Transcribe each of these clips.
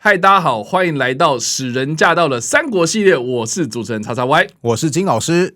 嗨，大家好，欢迎来到使人驾到的三国系列，我是主持人叉叉 Y， 我是金老师。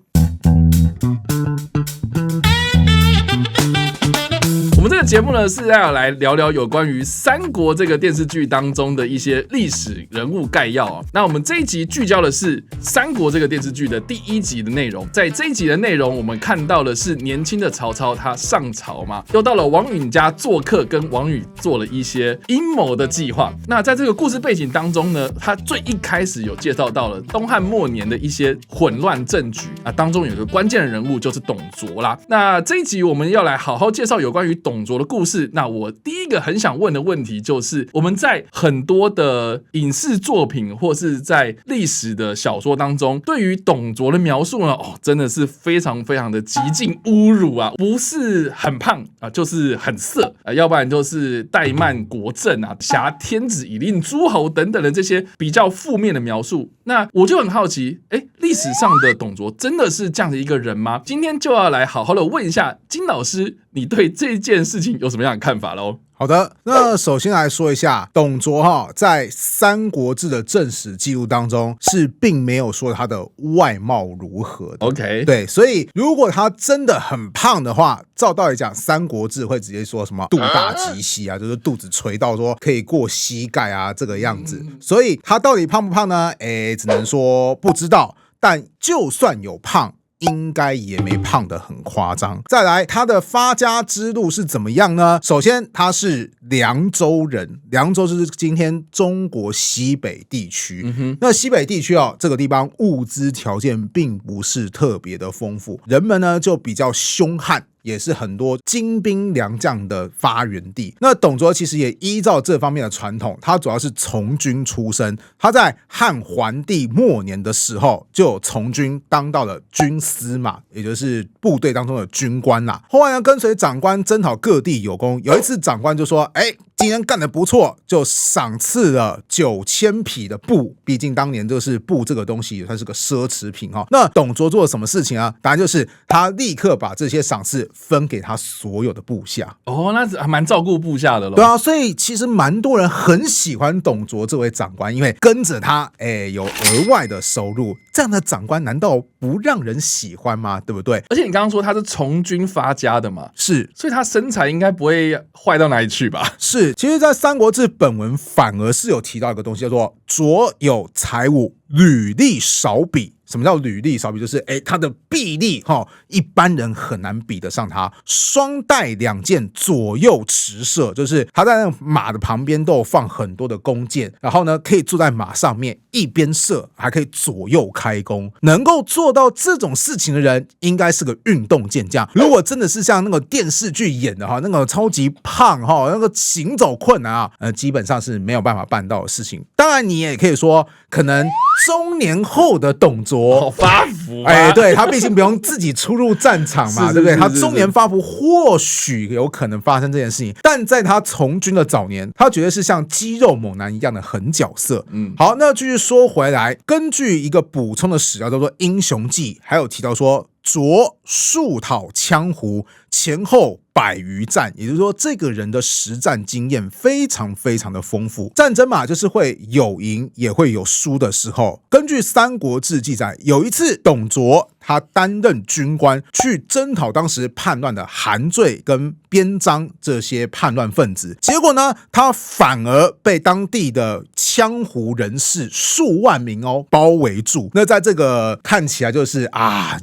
我们这个节目呢是要来聊聊有关于三国这个电视剧当中的一些历史人物概要啊。那我们这一集聚焦的是三国这个电视剧的第一集的内容。在这一集的内容，我们看到的是年轻的曹操他上朝嘛，又到了王允家做客，跟王允做了一些阴谋的计划。那在这个故事背景当中呢，他最一开始有介绍到了东汉末年的一些混乱政局啊，当中有一个关键的人物就是董卓啦。那这一集我们要来好好介绍有关于董卓的故事。那我第一个很想问的问题就是，我们在很多的影视作品或是在历史的小说当中，对于董卓的描述呢，真的是非常非常的极尽侮辱啊！不是很胖啊，就是很色啊，要不然就是怠慢国政啊，挟天子以令诸侯等等的这些比较负面的描述。那我就很好奇，历史上的董卓真的是这样的一个人吗？今天就要来好好的问一下金老师，你对这件事情有什么样的看法咯？好的，那首先来说一下董卓在《三国志》的正史记录当中是并没有说他的外貌如何的。OK， 对，所以如果他真的很胖的话，照道理讲，《三国志》会直接说什么肚大极细啊，就是肚子垂到说可以过膝盖啊这个样子。所以他到底胖不胖呢？只能说不知道。但就算有胖，应该也没胖得很夸张。再来，他的发家之路是怎么样呢？首先，他是凉州人，凉州就是今天中国西北地区。那西北地区这个地方物资条件并不是特别的丰富，人们呢就比较凶悍，也是很多精兵良将的发源地。那董卓其实也依照这方面的传统，他主要是从军出身，他在汉桓帝末年的时候就有从军当到了军司马，也就是部队当中的军官啦。后来呢，跟随长官征讨各地有功，有一次长官就说：“今天干得不错，就赏赐了9000匹的布。毕竟当年就是布这个东西，它是个奢侈品那董卓做了什么事情啊？答案就是他立刻把这些赏赐分给他所有的部下。那还蛮照顾部下的咯。对啊，所以其实蛮多人很喜欢董卓这位长官，因为跟着他，有额外的收入。这样的长官难道不让人喜欢吗？对不对？而且你刚刚说他是从军发家的嘛，是，所以他身材应该不会坏到哪里去吧？是，其实在《三国志》本文反而是有提到一个东西，叫做卓有才武，履历少比。什么叫履历少比？就是他的臂力一般人很难比得上他。双带两箭，左右持射，就是他在那个马的旁边都有放很多的弓箭，然后呢可以坐在马上面一边射，还可以左右开弓。能够做到这种事情的人，应该是个运动健将。如果真的是像那个电视剧演的那个超级胖那个行走困难基本上是没有办法办到的事情。当然，你也可以说，可能中年后的董卓发福对，他毕竟不用自己出入战场嘛，对不对？他中年发福，或许有可能发生这件事情，但在他从军的早年，他绝对是像肌肉猛男一样的狠角色。好，那继续说回来，根据一个补充的史料叫做《英雄记》，还有提到说卓数讨羌胡，前后100余战，也就是说，这个人的实战经验非常非常的丰富。战争嘛，就是会有赢也会有输的时候。根据《三国志》记载，有一次董卓他担任军官，去征讨当时叛乱的韩遂跟边章这些叛乱分子，结果呢，他反而被当地的羌胡人士数万名包围住。那在这个看起来就是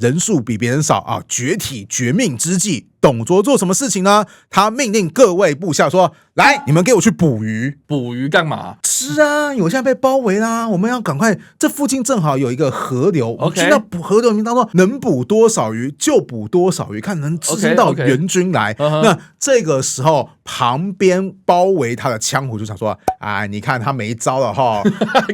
人数比别人少绝体绝命之际，董卓做什么事情呢？他命令各位部下说：“来，你们给我去捕鱼。”捕鱼干嘛？吃啊！我现在被包围啦，我们要赶快。这附近正好有一个河流，我们去到河流里面当中能捕多少鱼就捕多少鱼，看能支撑到援军来。那这个时候，旁边包围他的羌胡就想说：“你看他没招了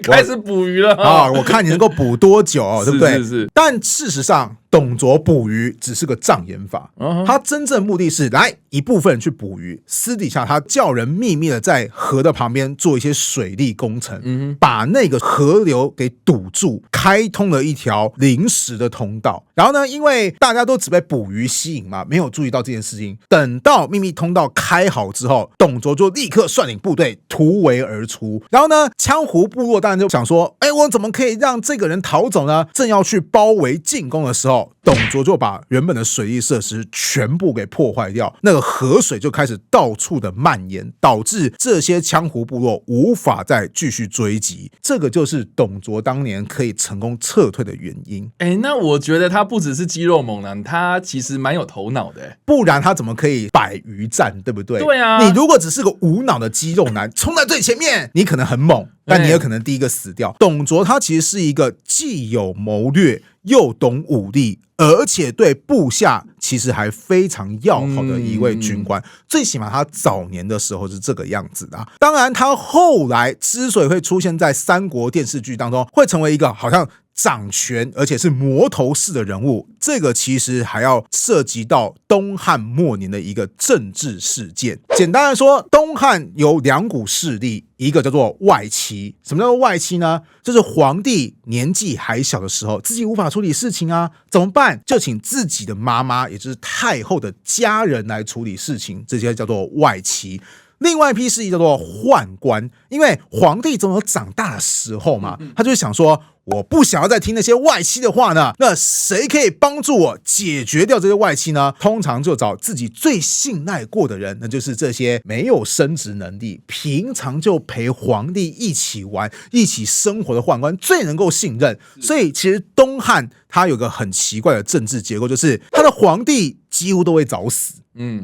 开始捕鱼了我看你能够捕多久对不对？”是。但事实上，董卓捕鱼只是个障眼法，他真正目的是来一部分人去捕鱼，私底下他叫人秘密的在河的旁边做一些水利工程，把那个河流给堵住，开通了一条临时的通道。然后呢，因为大家都只被捕鱼吸引嘛，没有注意到这件事情。等到秘密通道开好好之后，董卓就立刻率领部队突围而出。然后呢，羌胡部落当然就想说，我怎么可以让这个人逃走呢？正要去包围进攻的时候，董卓就把原本的水利设施全部给破坏掉，那个河水就开始到处的蔓延，导致这些羌胡部落无法再继续追击。这个就是董卓当年可以成功撤退的原因。那我觉得他不只是肌肉猛男，他其实蛮有头脑的。不然他怎么可以百余战，对不对？对啊，你如果只是个无脑的肌肉男，冲在最前面，你可能很猛，但你也可能第一个死掉。董卓他其实是一个既有谋略又懂武力，而且对部下其实还非常要好的一位军官。最起码他早年的时候是这个样子的。当然他后来之所以会出现在三国电视剧当中，会成为一个好像掌权而且是魔头式的人物，这个其实还要涉及到东汉末年的一个政治事件。简单来说，东汉有两股势力，一个叫做外戚。什么叫做外戚呢？就是皇帝年纪还小的时候，自己无法处理事情啊，怎么办？就请自己的妈妈，也就是太后的家人来处理事情，这些叫做外戚。另外一批势力叫做宦官，因为皇帝总有长大的时候嘛，他就想说，我不想要再听那些外戚的话呢，那谁可以帮助我解决掉这些外戚呢？通常就找自己最信赖过的人，那就是这些没有升职能力，平常就陪皇帝一起玩、一起生活的宦官最能够信任。所以其实东汉它有个很奇怪的政治结构，就是他的皇帝几乎都会早死。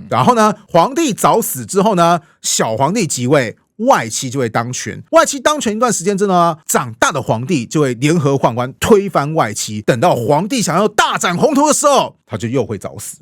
然后呢，皇帝早死之后呢，小皇帝即位，外戚就会当权。外戚当权一段时间之后呢，长大的皇帝就会联合宦官推翻外戚。等到皇帝想要大展宏图的时候，他就又会早死。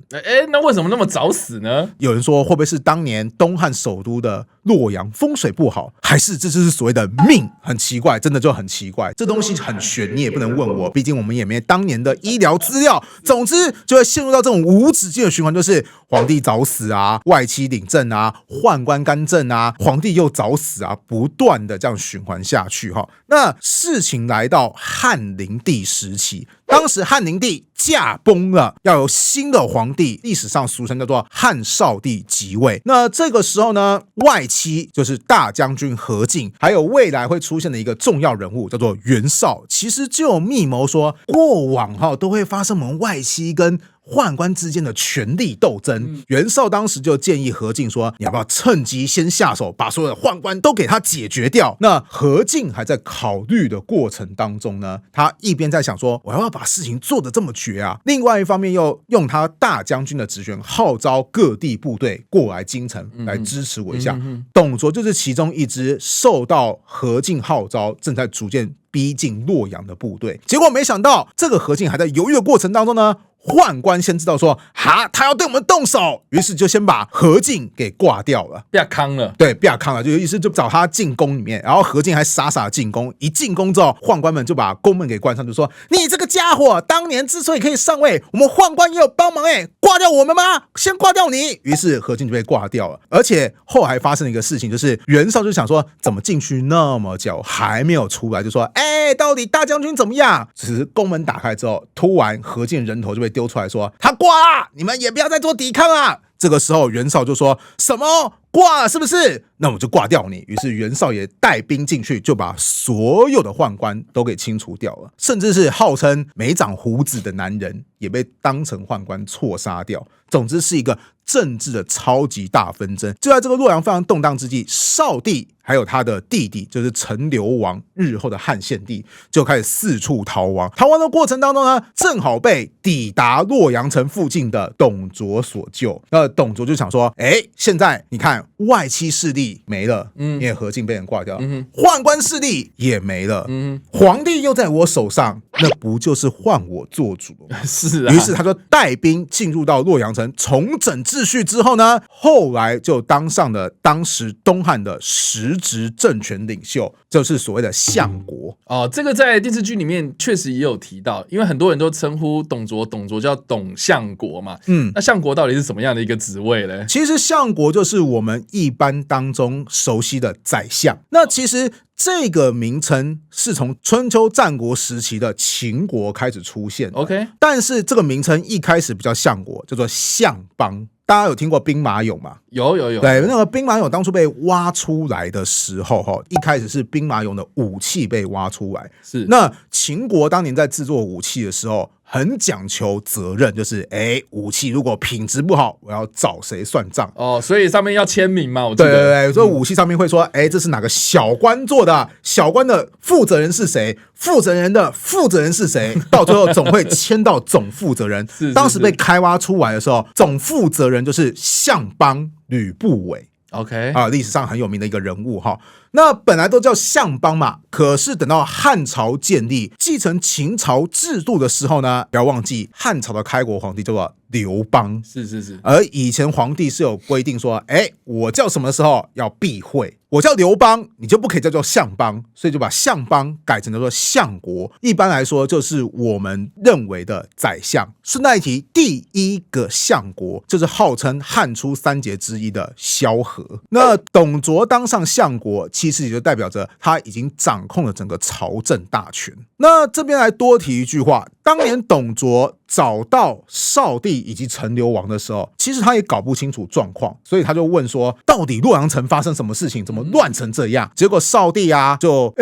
那为什么那么早死呢？有人说，会不会是当年东汉首都的洛阳风水不好，还是这就是所谓的命？很奇怪，真的就很奇怪。这东西很玄，你也不能问我，毕竟我们也没当年的医疗资料。总之，就会陷入到这种无止境的循环，就是皇帝早死啊，外戚领政啊，宦官干政啊，皇帝又早死啊，不断的这样循环下去哈。那事情来到汉灵帝时期，当时汉灵帝驾崩了，要由新的皇帝，历史上俗称叫做汉少帝即位。那这个时候呢，外戚就是大将军何进，还有未来会出现的一个重要人物叫做袁绍，其实就有密谋说，过往都会发生我们外戚跟宦官之间的权力斗争。袁绍当时就建议何进说，你要不要趁机先下手，把所有的宦官都给他解决掉？那何进还在考虑的过程当中呢，他一边在想说，我要不要把事情做得这么绝啊？另外一方面又用他大将军的职权号召各地部队过来京城来支持我一下。董卓就是其中一支受到何进号召，正在逐渐逼近洛阳的部队。结果没想到，这个何进还在犹豫的过程当中呢，宦官先知道说，他要对我们动手，于是就先把何进给挂掉了，被他康了。对，被他康了，就意思就找他进宫里面，然后何进还傻傻进宫，一进宫之后，宦官们就把宫门给关上，就说，你这个家伙，当年之所以可以上位，我们宦官也有帮忙挂掉我们吗？先挂掉你。于是何进就被挂掉了。而且后来发生了一个事情，就是袁绍就想说，怎么进去那么久还没有出来，就说，到底大将军怎么样？只是宫门打开之后，突然何进人头就被丢出来说，他挂了，你们也不要再做抵抗了。这个时候袁绍就说，什么挂了是不是？那我就挂掉你。于是袁绍也带兵进去，就把所有的宦官都给清除掉了，甚至是号称没长胡子的男人也被当成宦官错杀掉。总之是一个政治的超级大纷争。就在这个洛阳非常动荡之际，少帝还有他的弟弟，就是陈留王，日后的汉献帝，就开始四处逃亡。逃亡的过程当中呢，正好被抵达洛阳城附近的董卓所救。那董卓就想说，现在你看外戚势力没了，因为何进被人挂掉，宦官势力也没了，皇帝又在我手上，那不就是换我做主了吗？是啊。于是他就带兵进入到洛阳城，重整秩序之后呢，后来就当上了当时东汉的实质政权领袖，就是所谓的相国。这个在电视剧里面确实也有提到，因为很多人都称呼董卓叫董相国嘛。那相国到底是什么样的一个职位呢？其实相国就是我们一般当中熟悉的宰相。那其实这个名称是从春秋战国时期的秦国开始出现的。OK， 但是这个名称一开始比较像国，叫做项邦。大家有听过兵马俑吗？有。对，那个兵马俑当初被挖出来的时候，一开始是兵马俑的武器被挖出来。是，那秦国当年在制作武器的时候，很讲求责任，就是武器如果品质不好，我要找谁算账？哦，所以上面要签名嘛，我记得。对，所以武器上面会说，这是哪个小官做的？小官的负责人是谁？负责人的负责人是谁？到最后总会签到总负责人。是当时被开挖出来的时候，总负责人就是项邦吕不韦。OK 历史上很有名的一个人物哈。那本来都叫项邦嘛，可是等到汉朝建立，继承秦朝制度的时候呢，不要忘记汉朝的开国皇帝叫做刘邦。是。而以前皇帝是有规定说，我叫什么时候要避讳，我叫刘邦，你就不可以叫做项邦，所以就把项邦改成叫做项国。一般来说，就是我们认为的宰相。顺带一提，第一个项国就是号称汉初三杰之一的萧何。那董卓当上项国，其实也就代表着他已经掌控了整个朝政大权。那这边来多提一句话，当年董卓找到少帝以及陈留王的时候，其实他也搞不清楚状况，所以他就问说，到底洛阳城发生什么事情，怎么乱成这样？结果少帝就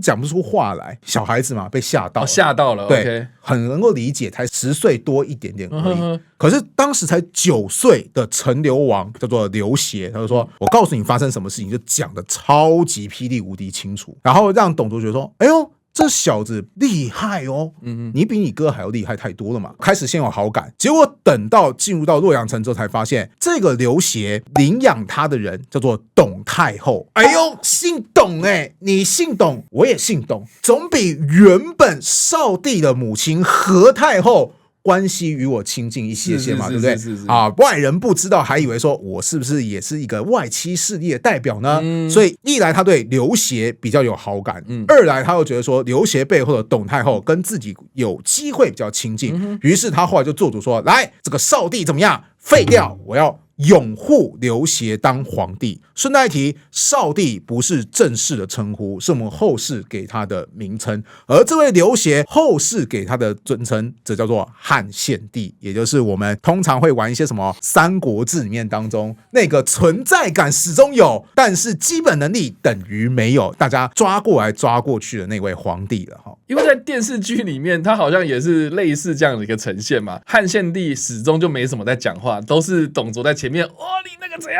讲不出话来，小孩子嘛，被吓到了，吓到了，对 OK， 很能够理解，才10岁多一点点而已。可是当时才9岁的陈留王叫做刘协，他就说，我告诉你发生什么事情，就讲得超级霹雳无敌清楚，然后让董卓觉得说，哎呦，这小子厉害哦，你比你哥还要厉害太多了嘛，开始先有好感。结果等到进入到洛阳城之后，才发现这个刘协领养他的人叫做董太后。哎呦，姓董你姓董，我也姓董，总比原本少帝的母亲何太后关系与我亲近一些些嘛，对不对？外人不知道，还以为说我是不是也是一个外戚势力的代表呢？所以一来他对刘协比较有好感，二来他又觉得说刘协背后的董太后跟自己有机会比较亲近，于是他后来就做主说，来，这个少帝怎么样？废掉，我要拥护刘协当皇帝。顺带一提，少帝不是正式的称呼，是我们后世给他的名称。而这位刘协后世给他的尊称，则叫做汉献帝，也就是我们通常会玩一些什么《三国志》里面当中那个存在感始终有，但是基本能力等于没有，大家抓过来抓过去的那位皇帝了哈。因为在电视剧里面，他好像也是类似这样的一个呈现嘛。汉献帝始终就没什么在讲话，都是董卓在前面，你那个怎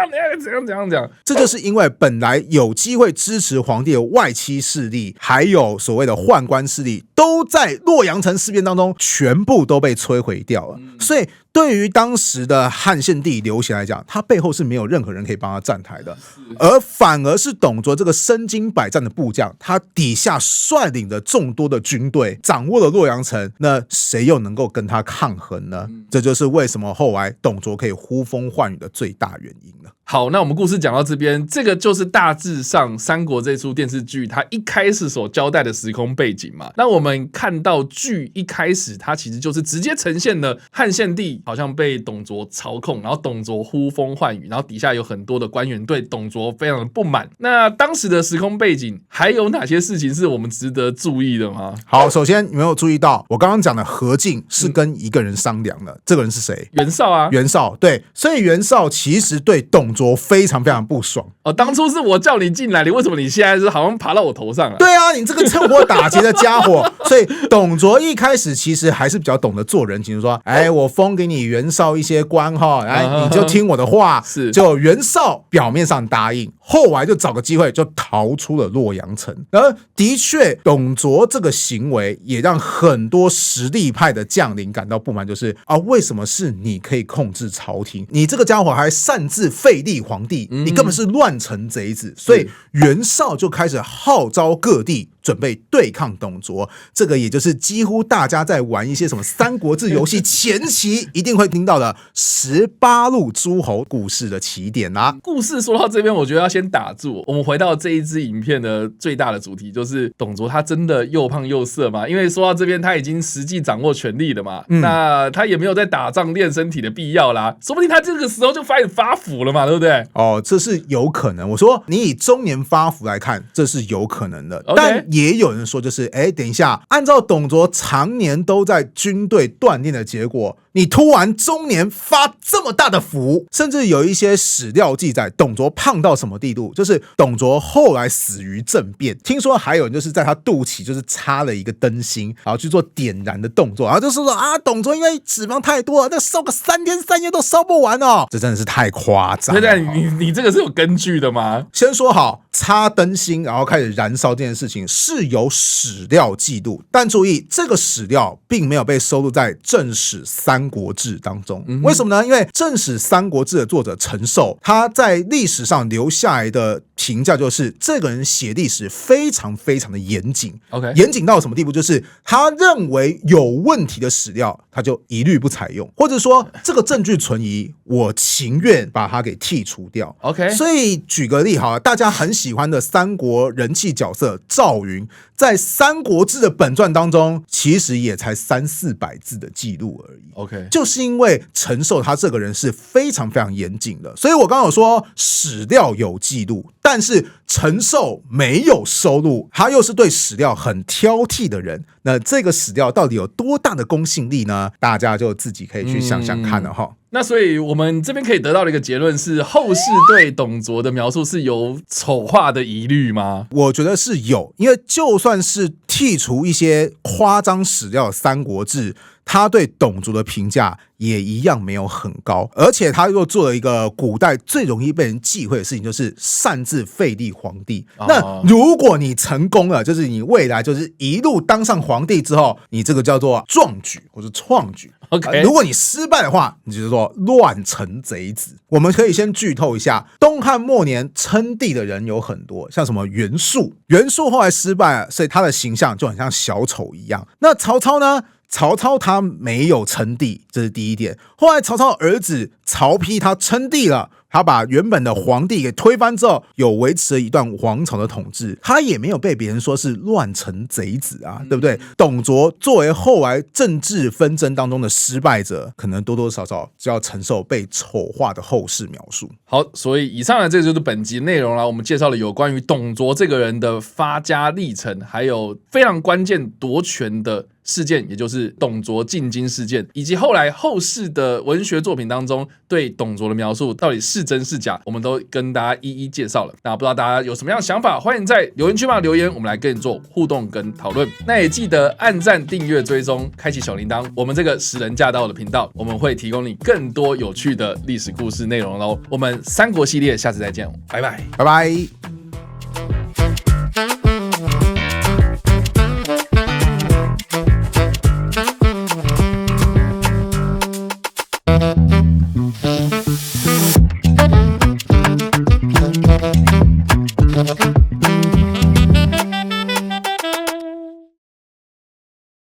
样讲。这就是因为本来有机会支持皇帝的外戚势力，还有所谓的宦官势力，都在洛阳城事变当中全部都被摧毁掉了。所以对于当时的汉献帝刘协来讲，他背后是没有任何人可以帮他站台的，而反而是董卓这个身经百战的部将，他底下率领着众多的军队，掌握了洛阳城，那谁又能够跟他抗衡呢？这就是为什么后来董卓可以呼风唤雨的最大原因了。好，那我们故事讲到这边，这个就是大致上《三国》这出电视剧它一开始所交代的时空背景嘛。那我们看到剧一开始，它其实就是直接呈现了汉献帝好像被董卓操控，然后董卓呼风唤雨，然后底下有很多的官员对董卓非常的不满。那当时的时空背景还有哪些事情是我们值得注意的吗？好，首先你没有注意到我刚刚讲的何进是跟一个人商量的，这个人是谁？袁绍啊，袁绍，对，所以袁绍其实对董卓非常非常不爽。当初是我叫你进来，你为什么你现在是好像爬到我头上了？对啊，你这个趁火打劫的家伙。所以董卓一开始其实还是比较懂得做人情，就说，我封给你袁绍一些官哈，你就听我的话。是，就袁绍表面上答应，后来就找个机会就逃出了洛阳城。而的确，董卓这个行为也让很多实力派的将领感到不满，就是为什么是你可以控制朝廷，你这个家伙还擅自废立皇帝，你根本是乱臣贼子。所以袁绍就开始号召各地准备对抗董卓。这个也就是几乎大家在玩一些什么三国志游戏前期一定会听到的18路诸侯故事的起点啦。故事说到这边，我觉得要先打住。我们回到这一支影片的最大的主题，就是董卓他真的又胖又色吗？因为说到这边，他已经实际掌握权力了嘛，那他也没有在打仗练身体的必要啦，说不定他这个时候就开始发福了嘛，对不对？哦，这是有可能。我说你以中年发福来看，这是有可能的。 但也有人说，就是等一下，按照董卓常年都在军队锻炼的结果，你突然中年发这么大的福，甚至有一些史料记载董卓胖到什么地步，就是董卓后来死于政变，听说还有人就是在他肚脐就是插了一个灯芯，然后去做点燃的动作，然后就说啊，董卓因为脂肪太多了，那烧个3天3夜都烧不完哦，这真的是太夸张了。你这个是有根据的吗？先说好，插灯芯然后开始燃烧这件事情是有史料记录，但注意这个史料并没有被收录在正史三国志当中。为什么呢？因为正史三国志的作者陈寿，他在历史上留下来的评价就是这个人写历史非常非常的严谨。OK， 严谨到什么地步？就是他认为有问题的史料，他就一律不采用，或者说这个证据存疑，我情愿把它给剔除掉。OK， 所以举个例好了，大家很喜欢的三国人气角色赵云，在《三国志》的本传当中，其实也才300-400字的记录而已。OK， 就是因为陈寿他这个人是非常非常严谨的，所以我刚刚有说史料有记录，但是陈寿没有收录，他又是对史料很挑剔的人，那这个史料到底有多大的公信力呢？大家就自己可以去想想看了哈。那所以我们这边可以得到的一个结论是，后世对董卓的描述是有丑化的疑虑吗？我觉得是有，因为就算是剔除一些夸张史料的《三国志》，他对董卓的评价也一样没有很高，而且他又做了一个古代最容易被人忌讳的事情，就是擅自废立皇帝。那如果你成功了，就是你未来就是一路当上皇帝之后，你这个叫做壮举或者创举。OK， 如果你失败的话，你就是说乱臣贼子。我们可以先剧透一下，东汉末年称帝的人有很多，像什么袁术，袁术后来失败了，所以他的形象就很像小丑一样。那曹操呢？曹操他没有称帝，这是第一点。后来曹操儿子曹丕他称帝了，他把原本的皇帝给推翻之后，有维持了一段王朝的统治，他也没有被别人说是乱臣贼子啊，对不对？董卓作为后来政治纷争当中的失败者，可能多多少少就要承受被丑化的后世描述。好，所以以上的这就是本集内容啦。我们介绍了有关于董卓这个人的发家历程，还有非常关键夺权的事件，也就是董卓进京事件，以及后来后世的文学作品当中对董卓的描述到底是真是假，我们都跟大家一一介绍了。那不知道大家有什么样的想法，欢迎在留言区帮留言，我们来跟你做互动跟讨论。那也记得按赞、订阅、追踪，开启小铃铛。我们这个识人驾到的频道，我们会提供你更多有趣的历史故事内容喽。我们三国系列下次再见，拜拜，拜拜。